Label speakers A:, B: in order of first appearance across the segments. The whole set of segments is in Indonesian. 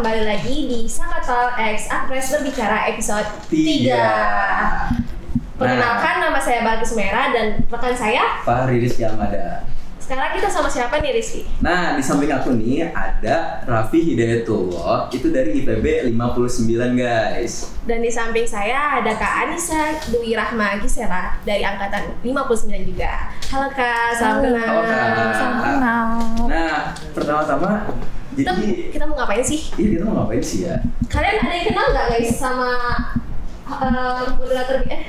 A: kembali lagi di Sakatal X Akpres Berbicara episode 3. Perkenalkan, nama saya Balkis Mera dan rekan saya
B: Fahri Rizky Almada.
A: Sekarang kita sama siapa nih, Rizky?
B: Nah, di samping aku nih ada Raffi Hidayatullah, itu dari IPB 59 guys.
A: Dan di samping saya ada Kak Anissa Dwi Rahma Gisela dari angkatan 59 juga. Halo Kak, salam kenal.
B: Halo, Kak.
C: Salam kenal.
B: Nah, pertama-tama
A: Kita mau ngapain sih?
B: Iya, kita mau ngapain sih ya?
A: Kalian ada yang kenal nggak guys sama
B: Moderator ini.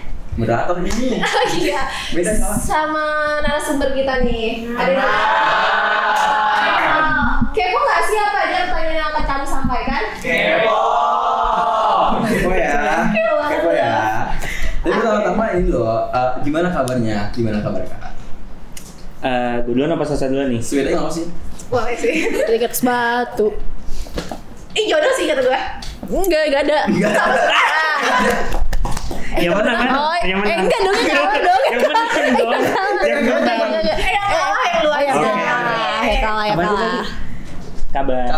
A: Oh iya.
B: Beda salah.
A: Sama narasumber kita nih. Ada yang kepo nggak sih apa aja pertanyaan yang akan kami sampaikan?
B: Kepo ya. Kepo ya. Tapi pertama-tama ini loh, gimana kabarnya? Gimana kabar Kak?
D: Gue duluan apa Sasa duluan nih?
B: Sepedanya nggak sih?
A: Boleh sih.
C: Di atas batu.
A: Jodoh sih kata gue.
C: Enggak ada.
B: Enggak ada.
D: Yang mana kan?
C: Oh,
D: Yang mana?
C: enggak dong, enggak dong.
D: Yang mana dong? Yang mana?
A: Yang luar
C: Ya kalah.
D: Kabar.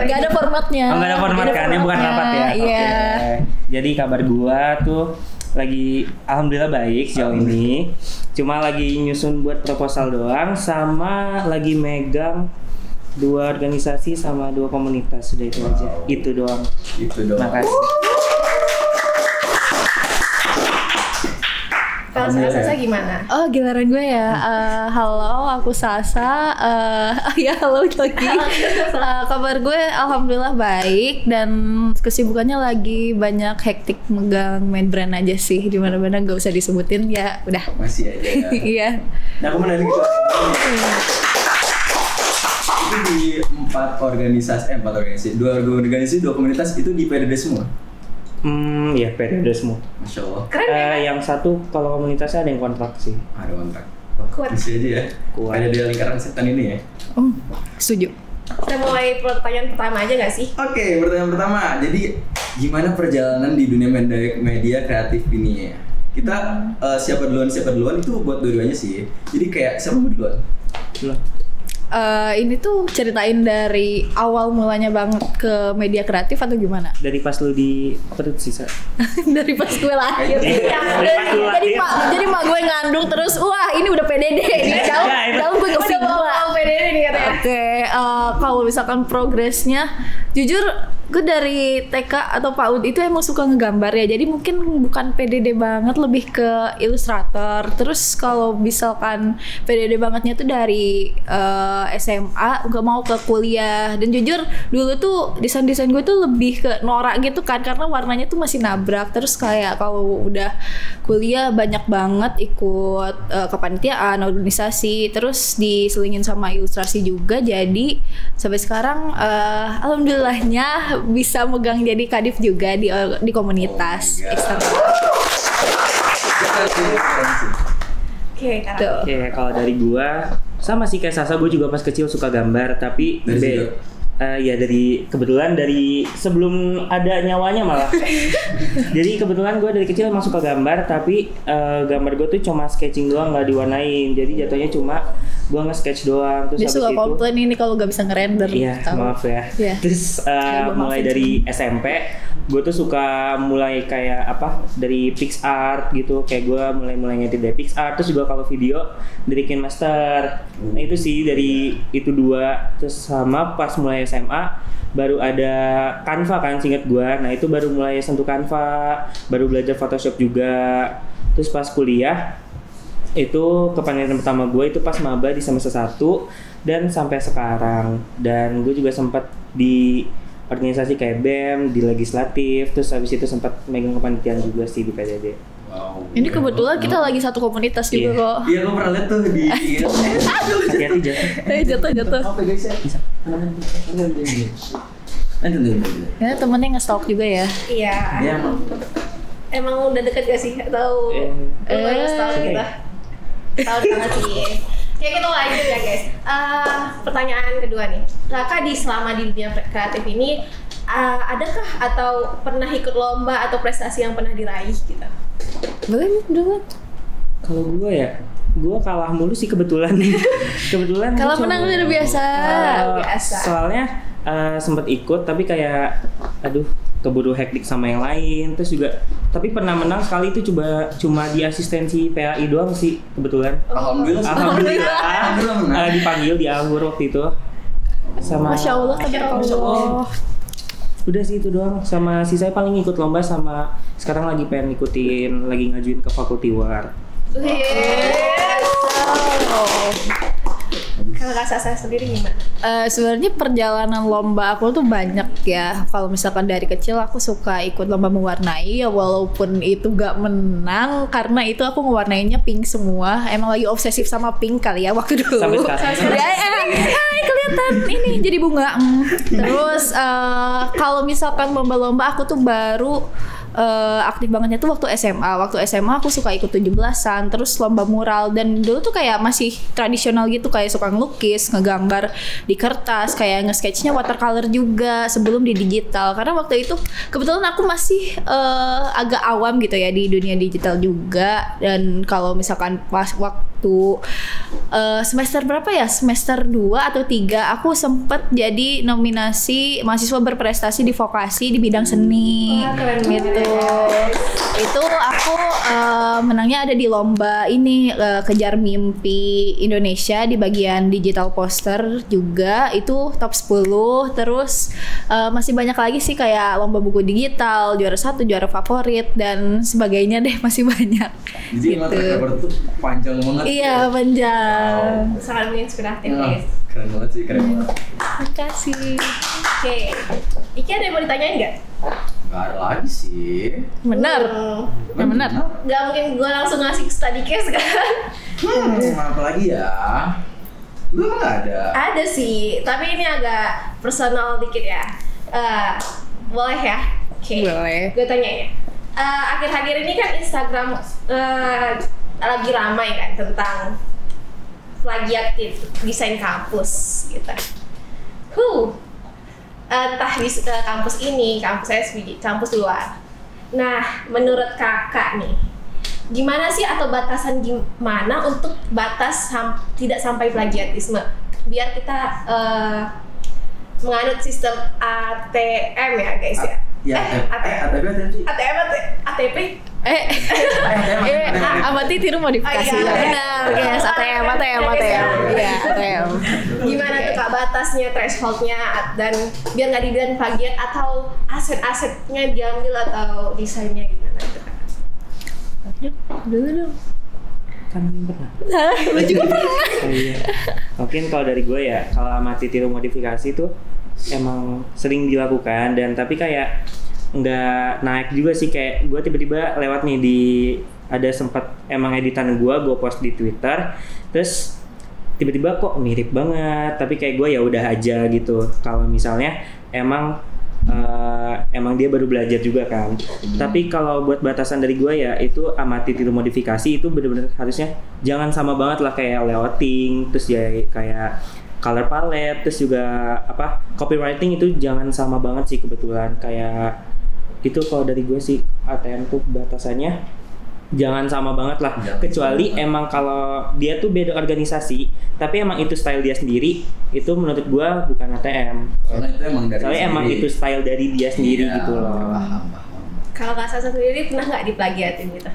C: Enggak ada formatnya.
D: Oh, nggak ada format kan? Ini bukan rapat ya?
C: Iya.
D: Oke. Jadi kabar gua tuh lagi alhamdulillah baik sejauh ini. Cuma lagi nyusun buat proposal doang, sama lagi megang 2 organisasi sama 2 komunitas, sudah itu aja. Itu doang. Makasih.
A: Kalau Sasa gimana?
C: Oh, giliran gue ya. Halo, aku Sasa. Ya halo lagi. Kabar gue alhamdulillah baik dan kesibukannya lagi banyak hektik megang main brand aja sih. Di mana-mana gak usah disebutin ya. Udah.
B: Masih aja ya.
C: Iya.
B: Nah, aku mau nanya gitu. Itu di 4 organisasi, 2 komunitas itu di PDD semua?
D: Ya periode semua.
B: Masya Allah.
A: Keren ya?
D: Yang satu kalau komunitasnya ada yang kontrak sih.
B: Ada kontrak. Wah,
A: Kuat.
B: bisa aja ya.
D: Kuat.
B: Ada di lingkaran setan ini ya.
C: Oh, setuju.
A: Kita mulai pertanyaan pertama aja gak sih?
B: Oke, pertanyaan pertama. Jadi, gimana perjalanan di dunia media kreatif ini ya? Kita siapa duluan itu buat dua-duanya sih. Jadi kayak siapa duluan?
D: Loh.
C: Ini tuh ceritain dari awal mulanya banget ke media kreatif atau gimana?
D: Dari pas lu di perut sisa.
C: Dari pas gue lahir. Jadi mak gue ngandung terus, wah ini udah PDD nih. Dalam gue
A: Udah mau PDD nih katanya.
C: Oke, kalau misalkan progresnya, jujur gue dari TK atau PAUD itu emang suka ngegambar ya. Jadi mungkin bukan PDD banget, lebih ke ilustrator. Terus kalau misalkan PDD bangetnya tuh dari SMA, gak mau ke kuliah. Dan jujur dulu tuh desain gue tuh lebih ke norak gitu kan, karena warnanya tuh masih nabrak. Terus kayak kalau udah kuliah banyak banget ikut kepanitiaan, organisasi, terus diselingin sama ilustrasi juga. Jadi sampai sekarang alhamdulillahnya bisa megang jadi kadif juga di komunitas eksternal.
A: Oke,
D: Kalau dari gua sama sih kayak Sasa, gue juga pas kecil suka gambar, tapi dari kebetulan dari sebelum ada nyawanya malah. Jadi kebetulan gue dari kecil emang suka gambar, tapi gambar gue tuh cuma sketching doang, nggak diwarnain. Jadi jatuhnya cuma gue nge-sketch doang. Terus
C: dia suka komplain ini kalau gak bisa ngerender.
D: Iya, maaf ya.
C: Yeah.
D: Terus mulai dari SMP, gue tuh suka mulai kayak dari PixArt gitu. Kayak gue mulai ngedit dari PixArt. Terus juga kalau video dari KineMaster. Nah itu sih dari itu 2. Terus sama pas mulai SMA baru ada Canva kan, seinget gue. Nah itu baru mulai sentuh Canva, baru belajar Photoshop juga. Terus pas kuliah itu kepanitiaan pertama gue itu pas maba di semester 1 dan sampai sekarang. Dan gue juga sempat di organisasi kayak BEM, di legislatif, terus habis itu sempat megang kepanitiaan juga sih di PDD.
B: Wow.
C: Ini kebetulan kita lagi satu komunitas juga kok.
B: Iya, gue pernah lihat tuh di
D: Hati-hati jatuh.
C: Jatuh.
B: Oke guys ya. Bisa. Nanti.
C: Ya temennya nge-stalk juga ya.
A: Iya.
B: Dia
A: Emang udah deket gak sih? Atau setahun kita? Tahun banget sih. Ya kita lanjut ya guys. Pertanyaan kedua nih. Raka selama di dunia kreatif ini adakah atau pernah ikut lomba atau prestasi yang pernah diraih gitu?
C: Boleh dulu.
D: Kalau gue ya, gue kalah mulu sih kebetulan.
C: Kalau menang udah biasa.
D: Soalnya sempat ikut tapi kayak aduh keburu hektik sama yang lain. Terus juga tapi pernah menang sekali itu cuma di asistensi PAI doang sih kebetulan. Alhamdulillah dipanggil di Alhur waktu itu sama
C: Masya Allah, tabarakallah.
D: Udah sih itu doang. Sama sisanya paling ikut lomba sama sekarang lagi pengen lagi ngajuin ke Fakulti War.
A: Kalau Kak Sasa sendiri gimana?
C: Sebenarnya perjalanan lomba aku tuh banyak ya. Kalau misalkan dari kecil aku suka ikut lomba mewarnai ya, walaupun itu gak menang karena itu aku mewarnainya pink semua. Emang lagi obsesif sama pink kali ya waktu dulu.
D: Sampai sekarang.
C: Hai, kelihatan ini jadi bunga. Terus kalau misalkan lomba-lomba aku tuh baru aktif bangetnya tuh waktu SMA. Waktu SMA aku suka ikut 17-an, terus lomba mural, dan dulu tuh kayak masih tradisional gitu, kayak suka ngelukis, ngegambar di kertas, kayak nge-sketchnya watercolor juga sebelum di digital. Karena waktu itu kebetulan aku masih agak awam gitu ya di dunia digital juga. Dan kalau misalkan pas waktu semester berapa ya? Semester 2 atau 3 aku sempet jadi nominasi mahasiswa berprestasi di vokasi di bidang seni.
A: Wah, keren
C: gitu. Itu aku menangnya ada di lomba ini Kejar Mimpi Indonesia di bagian digital poster juga, itu top 10. Terus masih banyak lagi sih kayak lomba buku digital, juara 1, juara favorit dan sebagainya deh, masih banyak.
B: Jadi emang track record tuh panjang banget.
C: Iya, panjang.
A: Sangat menginspiratif
B: Nah,
A: guys.
B: keren banget sih, keren banget.
C: Makasih.
A: Oke, Iki ada yang mau ditanyain nggak?
B: Gak ada lagi sih.
C: Bener. Yang bener.
A: Nggak mungkin gue langsung ngasih study case kan?
B: Apa lagi ya? Lu emang gak ada?
A: Ada sih, tapi ini agak personal dikit ya. Boleh ya? Oke.
C: Boleh.
A: Gue tanya ya. Akhir-akhir ini kan Instagram lagi ramai kan tentang plagiat desain kampus gitu. Entah di kampus ini, kampus SPG, kampus luar. Nah, menurut kakak nih, gimana sih atau batasan gimana untuk batas tidak sampai plagiatisme? Biar kita menganut sistem ATM ya guys ya. ATP.
C: Amati tiru modifikasi.
A: Oh, iya.
C: Benar, guys. ATM. Iya, ATM.
A: Gimana tuh Kak batasnya, thresholdnya, dan biar nggak dibilang plagiat atau aset-asetnya diambil atau desainnya gimana itu Kak?
C: Dulu dong.
D: Kan pernah.
C: Lu juga pernah.
D: Iya. Mungkin kalau dari gue ya, kalau amati tiru modifikasi tuh emang sering dilakukan, dan tapi kayak nggak naik juga sih. Kayak gue tiba-tiba lewat nih ada sempat emang editan gue post di Twitter, terus tiba-tiba kok mirip banget, tapi kayak gue ya udah aja gitu. Kalau misalnya emang dia baru belajar juga kan. Tapi kalau buat batasan dari gue ya itu amati tiru modifikasi itu bener-bener harusnya jangan sama banget lah, kayak layouting, terus ya kayak color palette, terus juga copywriting itu jangan sama banget sih kebetulan. Kayak itu kalau dari gue sih ATM tuh batasannya jangan sama banget lah. Kecuali emang kalau dia tuh beda organisasi tapi emang itu style dia sendiri, itu menurut gue bukan ATM. Soalnya emang itu style dari dia sendiri gitu loh.
A: Kalau Kak Sasa sendiri pernah nggak diplagiatin gitu?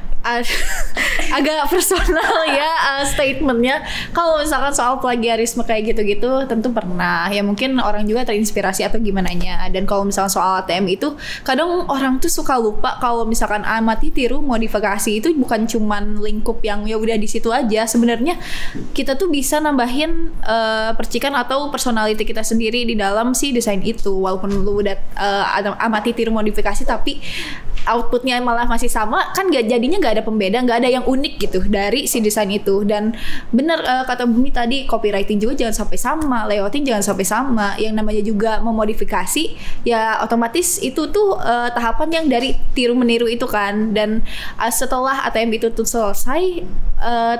C: Agak personal ya statementnya. Kalau misalkan soal plagiarisme kayak gitu-gitu tentu pernah. Ya mungkin orang juga terinspirasi atau gimananya. Dan kalau misalkan soal ATM itu kadang orang tuh suka lupa kalau misalkan amati tiru modifikasi itu bukan cuman lingkup yang ya udah di situ aja. Sebenarnya kita tuh bisa nambahin percikan atau personality kita sendiri di dalam si desain itu. Walaupun lu udah amati tiru modifikasi tapi outputnya malah masih sama, kan jadinya nggak ada pembeda, nggak ada yang unik gitu dari si desain itu. Dan bener kata Bumi tadi, copywriting juga jangan sampai sama, layouting jangan sampai sama. Yang namanya juga memodifikasi ya otomatis itu tuh tahapan yang dari tiru meniru itu kan. Dan setelah ATM itu tuh selesai,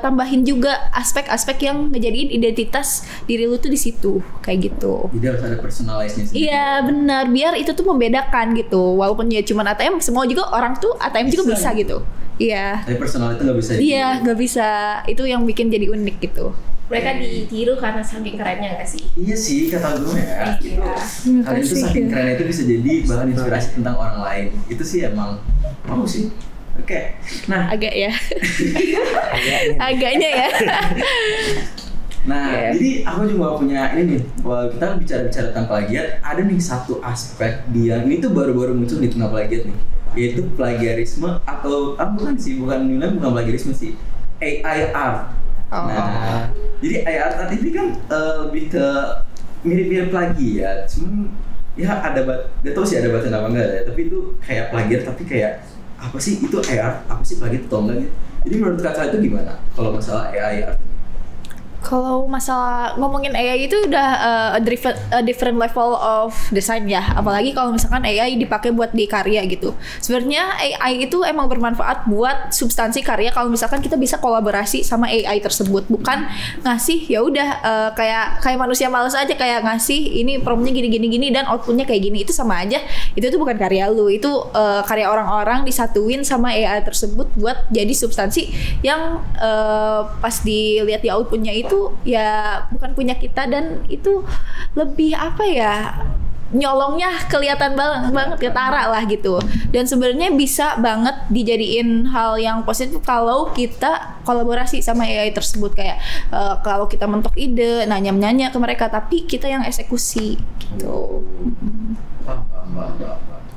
C: tambahin juga aspek-aspek yang ngejadiin identitas diri lu tuh di situ kayak gitu.
B: Jadi harus ada personalize-nya sendiri.
C: Iya benar, biar itu tuh membedakan gitu. Walaupun ya cuman ATM, semua juga juga orang tuh ATM juga bisa gitu. Iya.
B: Tapi personal itu nggak bisa.
C: Iya, nggak bisa. Itu yang bikin jadi unik gitu.
A: Mereka ditiru karena saking kerennya nggak sih?
B: Iya sih, kata gue ya. Itu
C: Terima
B: kalian itu
C: kasih.
B: saking keren itu bisa jadi bahan inspirasi tentang orang lain. Itu sih emang mau sih. Oke. Nah,
C: Agak ya. Agaknya ya.
B: Nah, jadi aku juga punya ini nih. Kalau kita bicara-bicara tentang plagiat, ada nih satu aspek dia ini tuh baru-baru muncul di tentang plagiat nih, yaitu plagiarisme atau bukan sih, bukan plagiarisme sih, AI art. Nah, jadi AI art ini kan lebih ke mirip-mirip plagiat, cuman ya ada gak tau sih ada batasan apa enggak ya, tapi itu kayak plagiat tapi kayak apa sih itu AI art, apa sih plagiat atau enggak gitu. Jadi menurut kakak itu gimana kalau masalah AI art?
C: Kalau masalah ngomongin AI itu udah a different level of design ya. Apalagi kalau misalkan AI dipakai buat di karya gitu. Sebenarnya AI itu emang bermanfaat buat substansi karya kalau misalkan kita bisa kolaborasi sama AI tersebut. Bukan ngasih ya udah kayak manusia malas aja kayak ngasih ini promptnya gini dan outputnya kayak gini. Itu sama aja. Itu tuh bukan karya lu. Itu karya orang-orang disatuin sama AI tersebut buat jadi substansi yang pas dilihat di outputnya itu ya bukan punya kita dan itu lebih apa ya nyolongnya kelihatan banget ketara lah gitu. Dan sebenarnya bisa banget dijadiin hal yang positif kalau kita kolaborasi sama AI tersebut kayak kalau kita mentok ide nanya ke mereka tapi kita yang eksekusi gitu.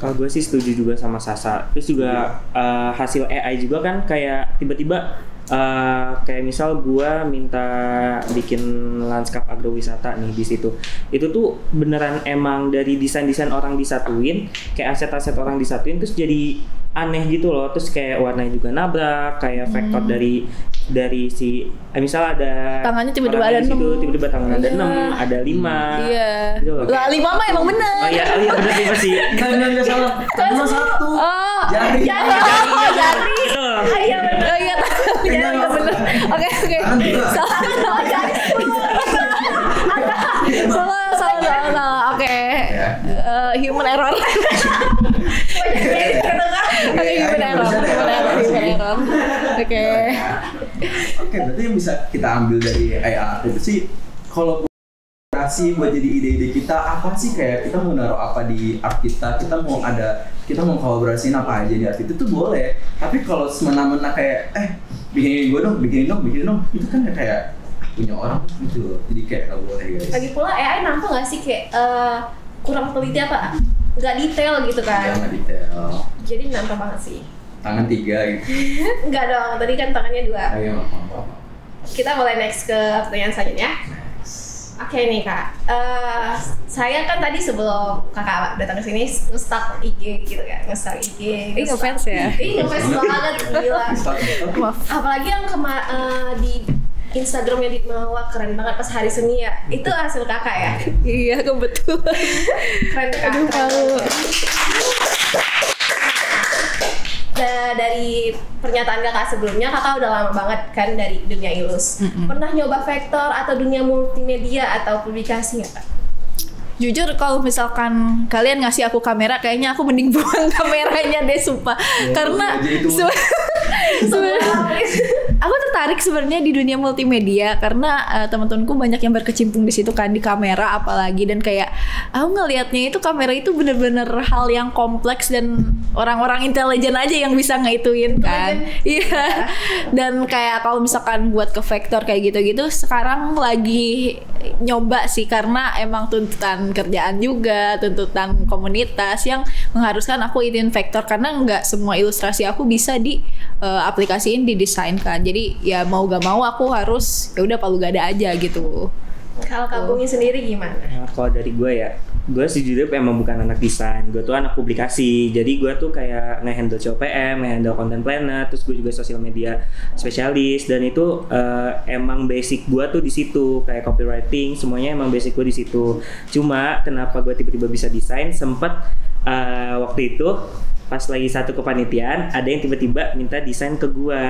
D: Kalau gue sih setuju juga sama Sasa. Terus juga hasil AI juga kan kayak tiba-tiba kayak misal gue minta bikin lanskap agrowisata nih di situ. Itu tuh beneran emang dari desain-desain orang disatuin, kayak aset-aset orang disatuin terus jadi aneh gitu loh. Terus kayak warnanya juga nabrak, kayak vektor dari si misal ada
C: tangannya tiba-tiba
D: orang
C: ada
D: di situ,
C: 6.
D: tiba-tiba tangan ada 6, ada 5.
C: Iya.
D: Gitu loh.
C: Lah 5 mah emang bener.
D: Oh iya bener 5 sih.
B: Enggak salah. Cuma satu.
C: Oh,
B: Jari.
C: jari.
D: Gitu loh.
C: Iya bener. Oh iya jari bener. Oke. Salah jari. Salah. Oke. Human error. Oke, human error. Oke.
B: Oke, berarti yang bisa kita ambil dari AI art itu sih kalau buat jadi ide-ide kita apa sih, kayak kita mau naruh apa di art kita mau kolaborasiin apa aja di art itu tuh boleh, tapi kalau semena-mena kayak bikinin gue dong itu kan kayak punya orang gitu loh, jadi kayak nggak boleh guys.
A: Lagi pula AI nampak nggak sih kayak kurang teliti apa nggak detail gitu kan?
B: Nggak detail,
A: Jadi nampak banget sih.
B: tangan 3 gitu.
A: Enggak dong, tadi kan tangannya 2.
B: Ayo, maaf.
A: Kita boleh next ke pertanyaan selanjutnya. Oke nih kak, saya kan tadi sebelum kakak datang ke sini nge-stalk IG gitu kan, nge-stalk IG.
C: Ngefans ya?
A: Ngefans banget, gila.
C: Maaf.
A: Apalagi yang di Instagram yang dibawa keren banget pas hari Seni ya, itu hasil kakak ya?
C: Iya kebetulan.
A: Keren kak.
C: Aduh malu.
A: Dari pernyataan kakak sebelumnya, kakak udah lama banget kan dari dunia ilus. Pernah nyoba vektor atau dunia multimedia atau publikasi nggak kak?
C: Jujur kalau misalkan kalian ngasih aku kamera, kayaknya aku mending buang kameranya deh sumpah. Karena aku tertarik sebenarnya di dunia multimedia karena teman-temanku banyak yang berkecimpung di situ kan, di kamera apalagi, dan kayak aku ngelihatnya itu kamera itu bener-bener hal yang kompleks dan orang-orang intelijen aja yang bisa ngituin kan. Iya. Dan kayak kalau misalkan buat ke vektor kayak gitu-gitu sekarang lagi nyoba sih karena emang tuntutan kerjaan juga, tuntutan komunitas yang mengharuskan aku ituin vektor karena nggak semua ilustrasi aku bisa di aplikasiin di desain kan. Jadi ya mau gak mau aku harus ya udah palu gada aja gitu.
A: Kalau Kak Bumi sendiri gimana?
D: Kalau dari gue ya, gue sejujurnya emang bukan anak desain, gue tuh anak publikasi. Jadi gue tuh kayak nge-handle COPM, nge-handle content planner, terus gue juga sosial media spesialis, dan itu emang basic gue tuh di situ, kayak copywriting, semuanya emang basic gue di situ. Cuma kenapa gue tiba-tiba bisa desain? Sempet waktu itu pas lagi satu kepanitiaan ada yang tiba-tiba minta desain ke gue,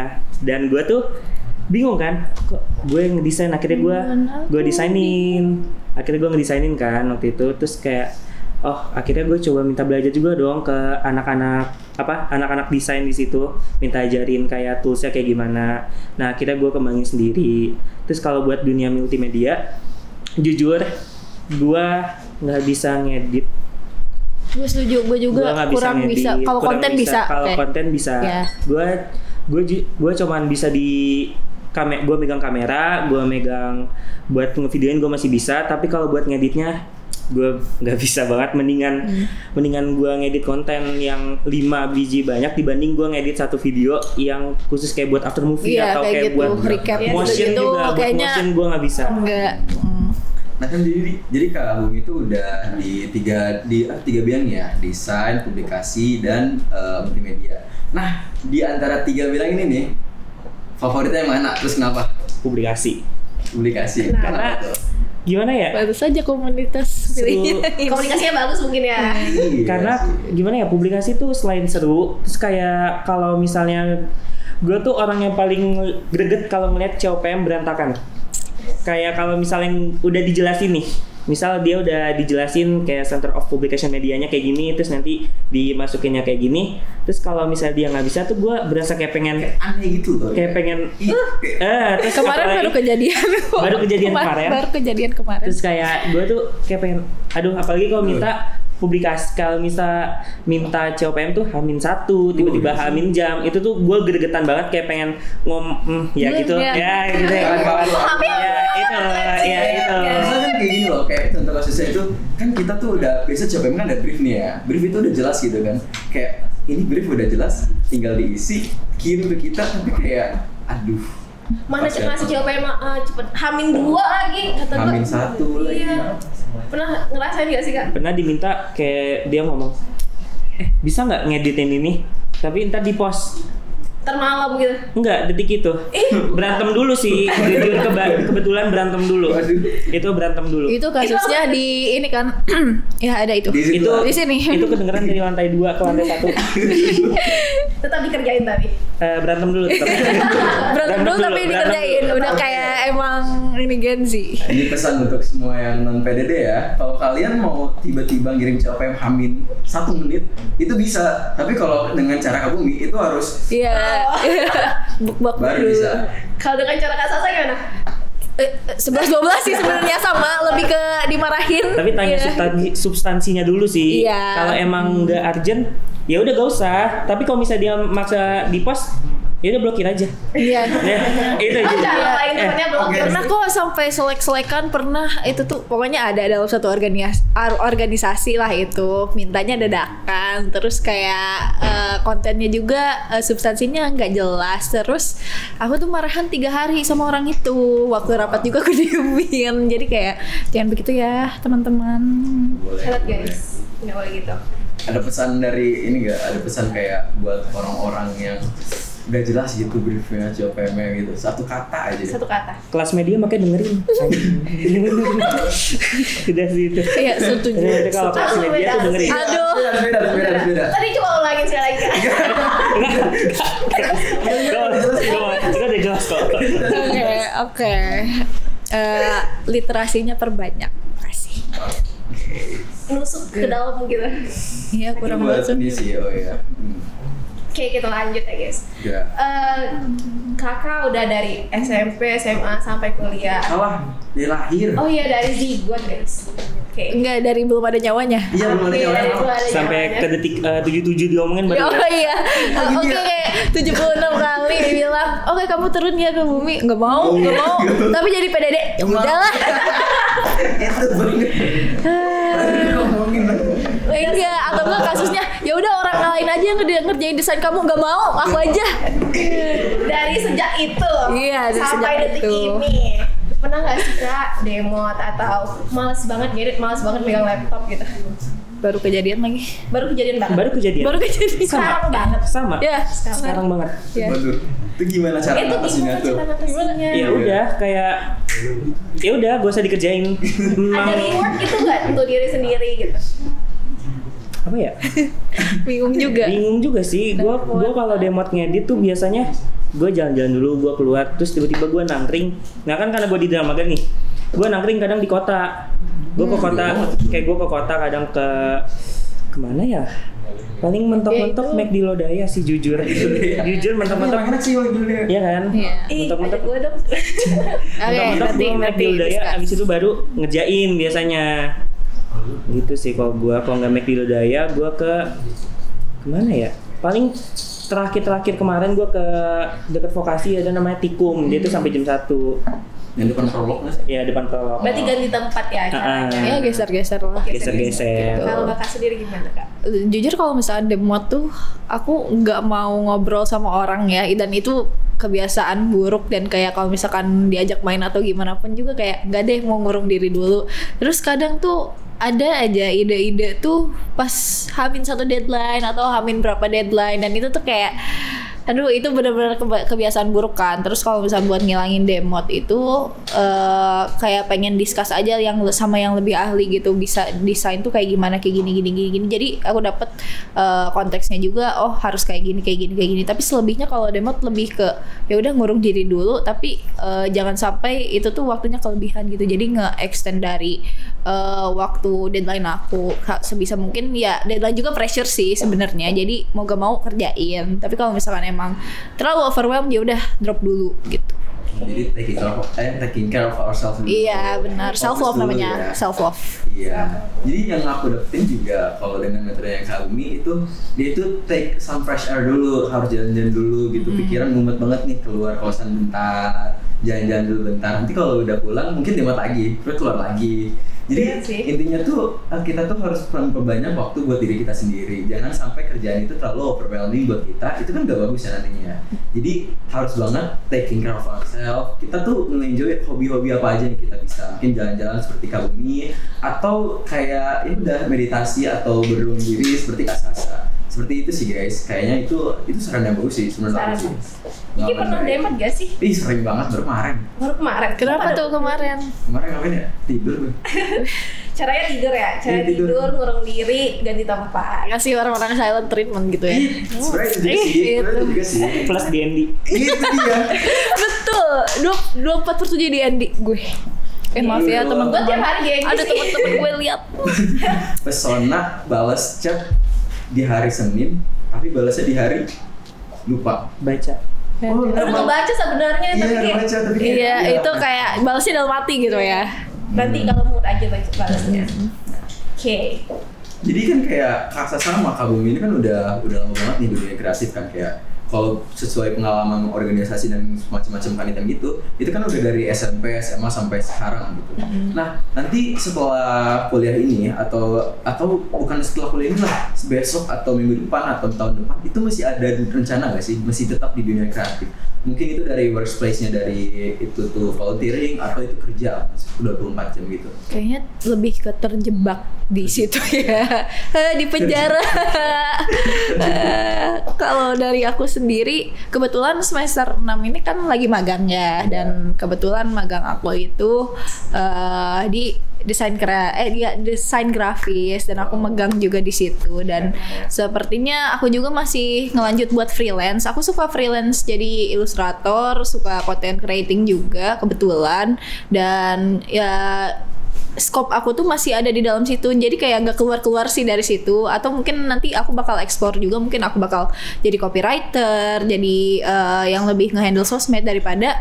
D: dan gue tuh bingung kan, kok gue ngedesain, akhirnya gue desainin kan waktu itu. Terus kayak akhirnya gue coba minta belajar juga dong ke anak-anak desain di situ, minta ajarin kayak toolsnya kayak gimana. Nah akhirnya gue kembangin sendiri. Terus kalau buat dunia multimedia, jujur gue nggak bisa ngedit.
C: Gue setuju, gue juga kurang bisa. Kalau konten bisa.
D: Kalau konten bisa. Gue cuman bisa gue megang kamera, gue megang buat ngevideoin gue masih bisa. Tapi kalau buat ngeditnya gue nggak bisa banget. Mendingan gue ngedit konten yang 5 biji banyak dibanding gue ngedit satu video yang khusus kayak buat after movie atau kayak
C: gitu,
D: buat
C: recap
D: motion
C: gitu,
D: juga. Buat motion gue nggak bisa.
C: Enggak.
B: Nah kan jadi Kak Bumi itu udah di tiga bidang ya, desain, publikasi, dan multimedia. Nah di antara 3 bidang ini nih, favoritnya yang mana? Terus kenapa?
D: Publikasi.
B: Karena
D: gimana ya?
C: Baru saja komunitas pilihnya.
A: Komunikasinya bagus mungkin ya.
D: Karena gimana ya, publikasi tuh selain seru, terus kayak kalau misalnya gue tuh orang yang paling greget kalau ngeliat COPM berantakan. Kayak kalau misalnya udah dijelasin nih, misal dia udah dijelasin kayak center of publication medianya kayak gini, terus nanti dimasukinnya kayak gini, terus kalau misalnya dia nggak bisa tuh gue berasa kayak pengen
B: aneh gitu loh.
D: Kayak pengen terus
C: Kemarin baru kejadian kemarin.
D: Terus kayak gue tuh kayak pengen, aduh apalagi kalau minta publikasi, kalau minta COPM tuh H-1 tiba-tiba H- jam, itu tuh gue gregetan banget kayak pengen gitu ya gitu ya itu.
B: Misalnya kan kayak gini loh, kayak contoh kasusnya itu kan kita tuh udah biasa COPM kan ada brief nih ya, brief itu udah jelas gitu kan, kayak ini brief udah jelas, tinggal diisi, kirim ke kita, tapi kayak aduh
A: mana ngasih COPM cepet H-2 lagi kata gua.
B: H-1 lagi.
A: Iya. Pernah ngerasain gak sih Kak?
D: Pernah diminta kayak dia ngomong, bisa nggak ngeditin ini, tapi ntar di post.
A: Termalam gitu.
D: Enggak, detik itu. Berantem dulu sih. Jujur kebetulan berantem dulu. Itu berantem dulu.
C: Itu kasusnya di ini kan. Ya ada itu.
D: Itu
C: di sini.
D: Itu kedengeran dari lantai 2 ke lantai 1.
A: Tetap dikerjain tapi.
D: Berantem dulu tetap.
C: Berantem dulu tapi dikerjain. Udah kayak emang ini Gen Z.
B: Ini pesan untuk semua yang non PDD ya. Kalau kalian mau tiba-tiba ngirim COPM H-1 menit itu bisa. Tapi kalau dengan cara Kabumi itu harus
C: Buk-buk
B: baru
C: dulu.
B: bisa.
A: Kalau dengan cara Kak Sasa gimana?
C: 11-12 sih sebenarnya sama, lebih ke dimarahin.
D: Tapi tanya substansinya dulu sih.
C: Iya.
D: Kalau emang nggak urgent, ya udah gak usah. Tapi kalau misalnya dia maksa di post, ya udah blokir aja.
C: Iya.
D: Ya, itu aja.
A: Cara lain temennya blokir.
C: Pernah kok sampai selek-selekan, pernah itu tuh pokoknya ada dalam satu organisasi lah itu, mintanya dadakan, terus kayak kontennya juga substansinya nggak jelas, terus aku tuh marahan 3 hari sama orang itu, waktu rapat juga aku diemin, jadi kayak jangan begitu ya teman-teman.
A: Hebat guys, nggak boleh gitu.
B: Ada pesan dari ini nggak? Ada pesan kayak buat orang-orang yang udah jelas gitu briefnya, COPM-nya gitu, satu kata aja.
D: Kelas media makanya dengerin. Tidak sih itu.
C: Iya, setuju.
D: Kalau kelas media tuh dengerin.
C: Aduh.
B: Beda.
A: Tadi coba ulangin sekali lagi Kak.
D: Itu udah jelas kok.
C: Oke. Literasinya perbanyak. Kasih.
A: Nusuk ke dalam gitu.
C: Iya, kurang
B: buat
C: masuk.
B: ini sih, oh ya.
A: Oke, kita lanjut ya guys.
B: Ya.
A: Kakak udah dari SMP, SMA sampai kuliah.
B: Salah, dia lahir.
A: Oh iya, dari zigot guys. Oke.
C: Enggak, dari belum ada nyawanya.
B: Iya, belum ada
A: Oke, dari
B: jawaban.
A: belum ada
D: Sampai
A: nyawanya.
D: ke detik 77 diomongin baru.
C: Oh iya. Oke, kayak 76 kali bilang, "Oke, kamu turun ya ke bumi." Enggak mau. Tapi jadi PDD. Ya udahlah.
B: Itu banget. Ngomongin
C: Enggak, atau enggak kasusnya, ya udah orang lain aja yang ngerjain desain kamu, enggak mau, aku aja.
A: Dari sejak itu
C: Iya, dari
A: sampai
C: sejak
A: detik
C: itu.
A: ini pernah nggak sih Kak demot atau males banget ngedit, males banget megang laptop gitu?
C: Baru kejadian lagi.
A: Baru kejadian banget.
D: Baru kejadian.
A: Sekarang banget.
D: Sama.
C: Ya,
D: Sekarang banget.
C: Ya.
B: Waduh, itu gimana cara
A: Itu
B: ngatasinnya
A: gimana
B: tuh?
A: cara ngatasinnya?
D: Ya udah kayak ya udah gak usah dikerjain.
A: Ada reward gitu nggak untuk diri sendiri gitu?
D: Apa ya?
C: Bingung juga.
D: Bingung juga sih. Gua kalau demot ngedit tuh biasanya gue jalan-jalan dulu, gue keluar, terus tiba-tiba gue nangkring. Nah kan karena gue di Dramaga nih, gue nangkring kadang di kota. Gue ke kota, kayak gue ke kota kadang kemana ya? Paling mentok-mentok McD Lodaya sih jujur. Jujur mentok-mentok
B: enak sih Lodaya.
D: Iya kan?
C: Iya.
D: Mentok-mentok
A: Gue dong.
D: mentok-mentok gue McD Lodaya, abis itu baru ngerjain biasanya. Gitu sih kalau nggak McD Lodaya, gue ke kemana ya? Paling terakhir kemarin gue ke dekat vokasi ada namanya Tikum, dia tuh sampai jam 1.
B: Yang depan prolog nggak sih?
D: Iya depan prolog.
A: Berarti ganti tempat ya acaranya.
C: Ya geser-geser lah.
D: Geser-geser.
A: Kalau kakak sendiri gimana kak?
C: Jujur kalau misalnya demo tuh aku nggak mau ngobrol sama orang ya, dan itu kebiasaan buruk. Dan kayak kalau misalkan diajak main atau gimana pun juga kayak nggak deh, mau ngurung diri dulu. Terus kadang tuh ada aja ide-ide tuh pas hamin satu deadline atau hamin berapa deadline, dan itu tuh kayak aduh itu benar-benar kebiasaan buruk kan. Terus kalau misalnya buat ngilangin demot itu kayak pengen discuss aja yang sama yang lebih ahli gitu, bisa desain tuh kayak gimana, kayak gini. Jadi aku dapet konteksnya juga, oh harus kayak gini. Tapi selebihnya kalau demot lebih ke ya udah ngurung diri dulu, tapi jangan sampai itu tuh waktunya kelebihan gitu. Jadi nge-extend dari waktu deadline aku sebisa mungkin. Ya deadline juga pressure sih sebenarnya, jadi mau gak mau kerjain. Tapi kalau misalkan emang terlalu overwhelmed ya udah drop dulu gitu.
B: Jadi taking care of ourselves.
C: Iya benar, self love namanya,
B: ya.
C: self love.
B: Iya. Jadi yang aku dapetin juga kalau dengan metode yang Kak Umi itu, dia itu take some fresh air dulu, harus jalan-jalan dulu gitu. Pikiran mumet banget nih, keluar kosan bentar, jalan-jalan dulu bentar. Nanti kalau udah pulang mungkin demat lagi, terus keluar lagi. Jadi intinya tuh kita tuh harus memperbanyak waktu buat diri kita sendiri. Jangan sampai kerjaan itu terlalu overwhelming buat kita. Itu kan gak bagus ya nantinya. Jadi harus banget taking care of ourselves. Kita tuh nge-enjoy hobi-hobi apa aja yang kita bisa. Mungkin jalan-jalan seperti Kak Bumi, atau kayak ya udah meditasi atau berdiam diri seperti Kak Sasa. Seperti itu sih guys. Kayaknya itu saran yang bagus sih sebenarnya aku sih.
A: Ini pernah demat gak sih?
B: Ih sering banget baru kemarin.
C: Kenapa tuh kemarin?
B: Kemarin ngapain ya? Tidur gue.
A: Caranya tidur ya? Cara tidur, ngurung diri, ganti tempat.
C: Ngasih orang-orang silent treatment gitu ya.
B: Sebenarnya itu juga sih.
D: Plus D&D.
B: Itu dia.
C: Betul, 24/7 di Andi gue. Maaf ya
A: Gue
C: teman-teman.
A: tiap hari di
C: Ada teman-teman gue lihat.
B: Pesona balas chat di hari Senin, tapi balasnya di hari lupa.
D: Baca.
B: Oh,
A: Udah baca sebenarnya, tapi
B: Iya,
A: kayak
B: baca tapi kayak
C: Iya, itu kayak balasnya dalam hati gitu ya.
A: nanti kalau mood aja balasnya. Oke.
B: Jadi kan kayak Kak Sasa sama Kak Bumi ini kan udah lama banget nih dunia kreatif kan, kayak kalau sesuai pengalaman organisasi dan macam-macam panitia gitu, itu kan udah dari SMP, SMA sampai sekarang gitu. Nah, nanti setelah kuliah ini atau bukan setelah kuliah ini lah, besok atau minggu depan atau tahun depan, itu masih ada rencana nggak sih? Masih tetap di dunia kreatif? Mungkin itu dari workplace-nya, dari itu tuh volunteering atau itu kerja 24 jam gitu.
C: Kayaknya lebih ke terjebak di situ ya. Di penjara. Kalau dari aku sendiri, kebetulan semester 6 ini kan lagi magang ya, dan kebetulan magang aku itu di desain grafis, dan aku megang juga di situ. Dan sepertinya aku juga masih ngelanjut buat freelance. Aku suka freelance jadi ilustrator, suka content creating juga kebetulan, dan ya scope aku tuh masih ada di dalam situ, jadi kayak gak keluar sih dari situ. Atau mungkin nanti aku bakal explore juga, mungkin aku bakal jadi copywriter, jadi yang lebih ngehandle sosmed daripada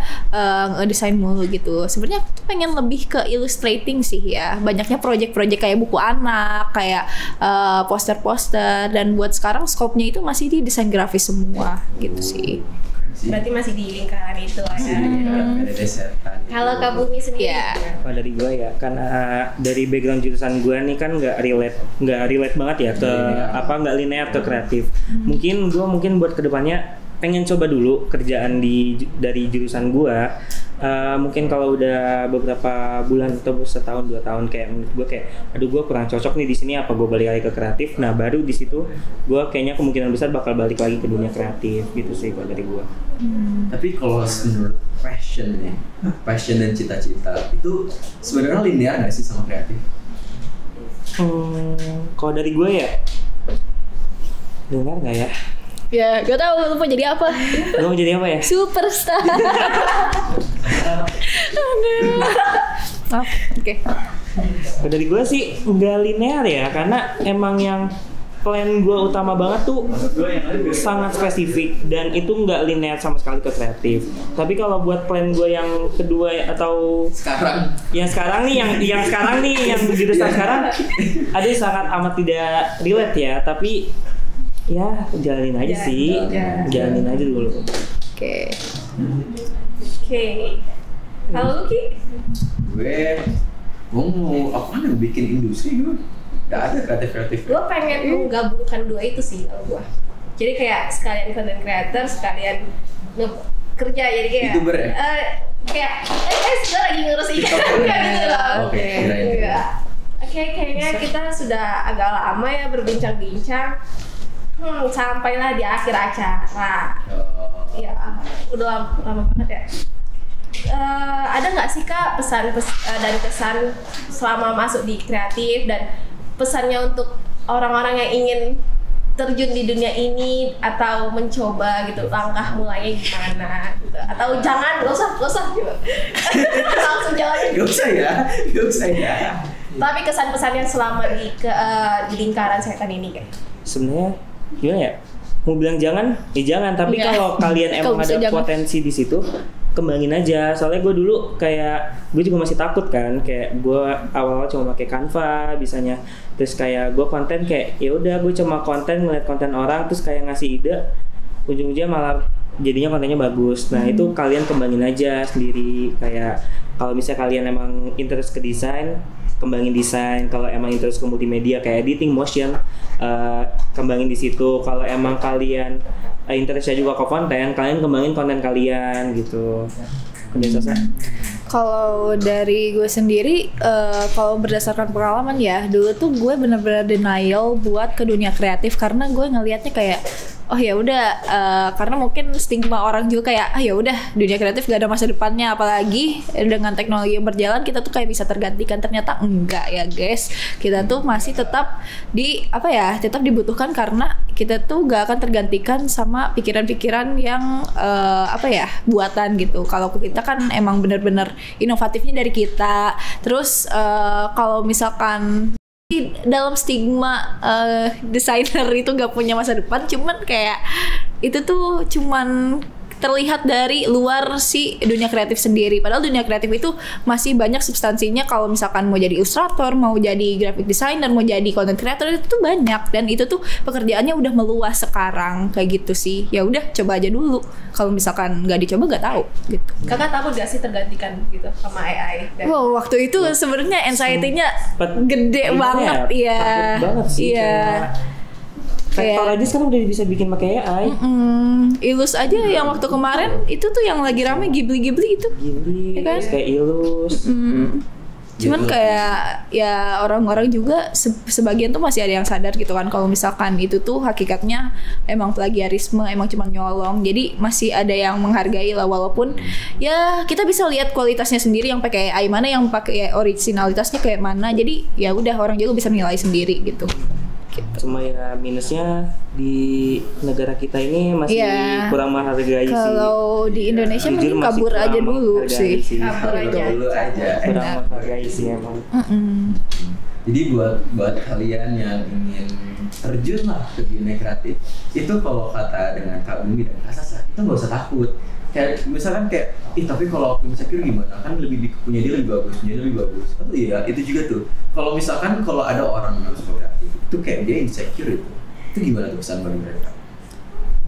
C: ngedesain mulu gitu. Sebenarnya aku tuh pengen lebih ke illustrating sih ya, banyaknya project-project kayak buku anak, kayak poster-poster, dan buat sekarang scope-nya itu masih di desain grafis semua gitu sih.
A: Berarti masih di lingkaran itu lah ya. Kalau Kak Bumi sendiri,
D: Kalau dari gue ya, karena dari background jurusan gue nih kan nggak relate banget ya ke nggak linear ke kreatif. Mungkin buat kedepannya pengen coba dulu kerjaan dari jurusan gue. Mungkin kalau udah beberapa bulan atau setahun 2 tahun kayak menurut gue kayak aduh gue kurang cocok nih di sini, apa gue balik lagi ke kreatif. Nah baru di situ gue kayaknya kemungkinan besar bakal balik lagi ke dunia kreatif gitu sih kalau dari gue.
B: Tapi kalau menurut passion dan cita-cita itu sebenarnya linear nggak sih sama kreatif?
D: Kalau dari gue ya linear nggak ya?
C: Ya, gak tau lu mau jadi apa.
D: Lu mau jadi apa ya?
C: Superstar. Aduh. Maaf. Oke.
D: Kalau dari gue sih nggak linear ya, karena emang yang plan gue utama banget tuh sangat spesifik dan itu nggak linear sama sekali ke kreatif. Tapi kalau buat plan gue yang kedua atau yang sekarang nih, yang sekarang nih, yang jurusan sekarang, ada yang sangat amat tidak relate ya. Tapi ya jalanin aja sih, jalanin aja dulu.
C: Oke.
A: Kalau lu Ki?
B: Gue mau apa nih, bikin industri gue. Gak ada kreatif.
A: Gue pengen menggabungkan dua itu sih kalau gue. Jadi kayak sekalian content creator, sekalian kerja, jadi kayak
B: YouTuber ya?
A: Kayak gue lagi ngurus ikan gitu loh.
B: Oke.
A: Kayaknya kita sudah agak lama ya berbincang-bincang. Sampailah di akhir acara. Ya, udah lama banget ya. Ada nggak sih Kak pesan dan kesan selama masuk di kreatif, dan pesannya untuk orang-orang yang ingin terjun di dunia ini atau mencoba gitu, langkah mulainya gimana gitu, atau jangan, gak usah gitu. Langsung jalan.
B: Gak usah ya.
A: Tapi kesan-pesannya selama di lingkaran setan ini kayak.
D: Sebenarnya gimana ya? Mau bilang jangan, jangan. Tapi kalau kalian emang ada potensi di situ, kembangin aja. Soalnya gue dulu kayak gue juga masih takut kan, kayak gue awal-awal cuma pakai Canva bisanya, terus kayak gue konten kayak ya udah gue cuma ngeliat konten orang, terus kayak ngasih ide, ujung-ujungnya malah jadinya kontennya bagus. Nah itu kalian kembangin aja sendiri. Kayak kalau misalnya kalian emang interest ke desain, kembangin desain. Kalau emang interest ke multimedia kayak editing, motion, kembangin di situ. Kalau emang kalian interestnya juga ke konten, kalian kembangin konten kalian gitu. Udah selesai.
C: Kalau dari gue sendiri, kalau berdasarkan pengalaman ya, dulu tuh gue bener-bener denial buat ke dunia kreatif karena gue ngelihatnya kayak oh ya udah, karena mungkin stigma orang juga kayak ya udah dunia kreatif gak ada masa depannya, apalagi dengan teknologi yang berjalan kita tuh kayak bisa tergantikan. Ternyata enggak ya guys, kita tuh masih tetap tetap dibutuhkan karena kita tuh gak akan tergantikan sama pikiran-pikiran yang buatan gitu. Kalau kita kan emang bener-bener inovatifnya dari kita. Terus kalau misalkan dalam stigma desainer itu gak punya masa depan, cuman kayak itu tuh cuman terlihat dari luar si dunia kreatif sendiri. Padahal dunia kreatif itu masih banyak substansinya. Kalau misalkan mau jadi ilustrator, mau jadi graphic designer, mau jadi content creator, itu tuh banyak, dan itu tuh pekerjaannya udah meluas sekarang kayak gitu sih. Ya udah coba aja dulu. Kalau misalkan nggak dicoba nggak tahu gitu.
A: Kakak takut gak sih tergantikan gitu sama AI?
C: Wow, waktu itu sebenarnya anxiety-nya gede banget ya.
D: Takut banget sih.
C: Iya.
D: Vektor aja sekarang udah bisa bikin pakai AI.
C: Ilus aja yang waktu kemarin itu tuh yang lagi rame Ghibli itu.
D: Ghibli,
C: ya kan?
D: kayak Ilus.
C: Cuman kayak ya orang-orang juga sebagian tuh masih ada yang sadar gitu kan kalau misalkan itu tuh hakikatnya emang plagiarisme, emang cuma nyolong. Jadi masih ada yang menghargai lah, walaupun ya kita bisa lihat kualitasnya sendiri yang pakai AI mana, yang pakai originalitasnya kayak mana. Jadi ya udah orang juga bisa menilai sendiri gitu.
D: Cuma ya minusnya di negara kita ini masih kurang menghargai sih.
C: Kalau di Indonesia mending kabur aja dulu sih.
A: Kabur aja.
D: Kurang menghargai sih emang.
B: Jadi buat kalian yang ingin terjun lah ke dunia kreatif, itu kalau kata dengan Kak Umi dan Kak Sasa, itu nggak usah takut. Kayak misalkan kayak, tapi kalau aku insecure gimana? Kan punya dia lebih bagus. Oh iya, itu juga tuh. Kalau misalkan kalau ada orang yang suka kreatif, itu kayak dia insecure itu gimana tuh pesan bagi mereka?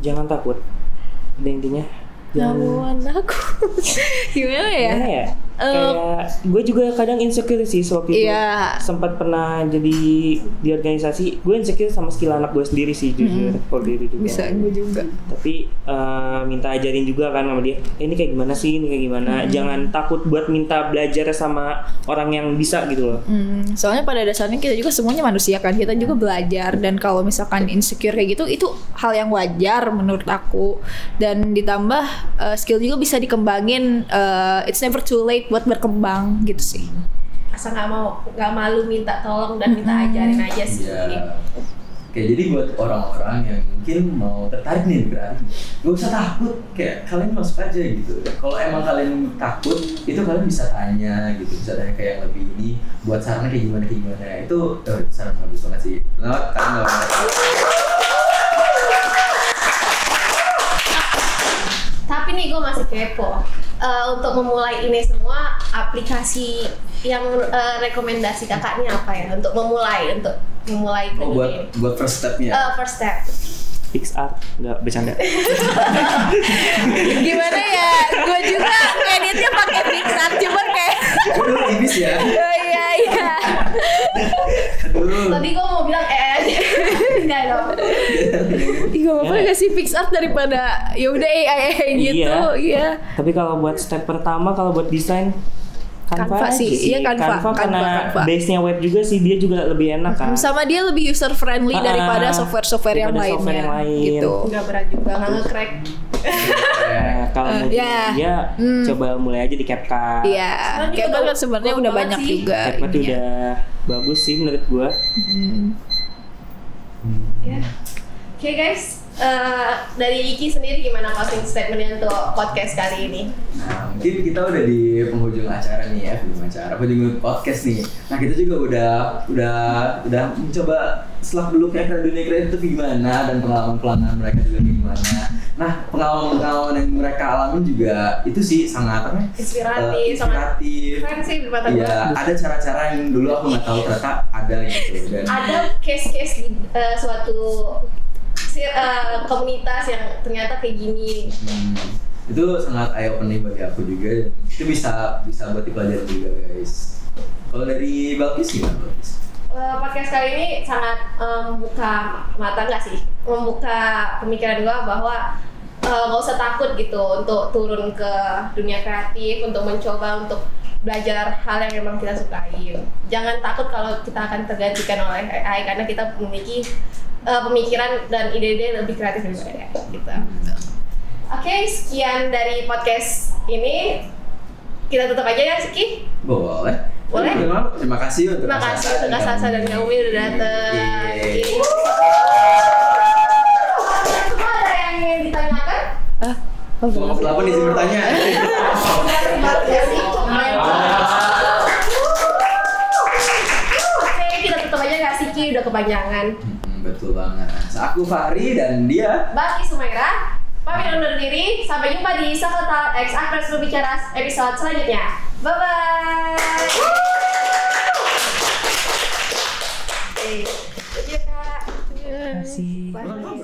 D: Jangan takut. Intinya
C: Jangan takut. Gimana ya?
D: Kayak gue juga kadang insecure sih waktu itu. Sempat pernah jadi di organisasi, gue insecure sama skill anak gue sendiri sih jujur. Kalau diri juga.
C: Bisa gue juga.
D: Tapi minta ajarin juga kan sama dia. Ini kayak gimana sih? Ini kayak gimana? Jangan takut buat minta belajar sama orang yang bisa gitu loh.
C: Soalnya pada dasarnya kita juga semuanya manusia kan. Kita juga belajar, dan kalau misalkan insecure kayak gitu, itu hal yang wajar menurut aku. Dan ditambah skill juga bisa dikembangin. It's never too late buat berkembang gitu sih.
A: Asal nggak malu minta tolong dan minta ajarin aja sih.
B: Oke, jadi buat orang-orang yang mungkin mau tertarik nih berarti gak usah takut, kayak kalian masuk aja gitu. Kalau emang kalian takut, itu kalian bisa tanya gitu, bisa tanya kayak yang lebih ini buat sarannya kayak gimana itu saran bagus banget sih. Nah, kalian
A: Tapi nih gue masih kepo. Untuk memulai ini semua, aplikasi yang rekomendasi kakaknya apa ya untuk memulai ke dunia ini?
B: buat first stepnya.
A: First step.
D: PixArt, nggak bercanda.
C: Gimana ya? Gue juga editnya pakai PixArt, cuma kayak
B: Aduh, tipis ya.
C: oh iya.
B: Aduh.
A: Tadi gue mau bilang enggak dong.
C: Gak apa-apa gak sih PixArt daripada ya udah AI gitu. Iya.
D: Tapi kalau buat step pertama, kalau buat desain
C: Canva sih. Iya, Canva
D: karena base-nya web juga sih, dia juga lebih enak kan.
C: Sama dia lebih user friendly daripada software yang lainnya. Gitu.
A: Enggak berat juga, nggak nge-crack.
D: Kalau mau dia coba mulai aja di CapCut.
C: Iya. CapCut kan sebenarnya udah banyak
A: sih.
C: juga.
D: CapCut udah bagus sih menurut gua.
A: Ya. Oke guys, dari Iki sendiri gimana closing statementnya untuk podcast kali ini?
B: Nah, mungkin kita udah di penghujung acara nih ya, penghujung podcast nih. Nah, kita juga udah mencoba selak beluk ya ke dunia kreatif itu gimana dan pengalaman mereka juga gimana. Nah, pengalaman yang mereka alami juga itu sih sangat
A: inspiratif. Keren sih di mata gue.
B: Iya, ada cara-cara yang dulu aku nggak tahu ternyata ada gitu. Dan
A: ada case-case di suatu komunitas yang ternyata kayak gini.
B: Itu sangat eye opening bagi aku juga. Itu bisa buat dipelajari juga guys. Kalau dari Balkis gimana Balkis?
A: Podcast kali ini sangat membuka mata membuka pemikiran gue bahwa nggak usah takut gitu untuk turun ke dunia kreatif, untuk mencoba untuk belajar hal yang memang kita sukai. Jangan takut kalau kita akan tergantikan oleh AI karena kita memiliki pemikiran dan ide-ide lebih kreatif daripada kita. Oke, sekian dari podcast ini. Kita tutup aja ya, Siki?
B: Boleh. Terima kasih untuk
A: Sasa dan Naomi udah datang. Semua ada yang ingin ditanyakan?
B: Kenapa nih bertanya?
A: Oke, kita tutup aja nggak Siki, udah kepanjangan.
B: Betul banget. Aku Fahri dan dia
A: Baki Sumaira. Pamit undur diri. Sampai jumpa di Sekolah X Actress Berbicara episode selanjutnya. Bye bye. Terima kasih Kak.
D: Terima kasih.
A: Bye.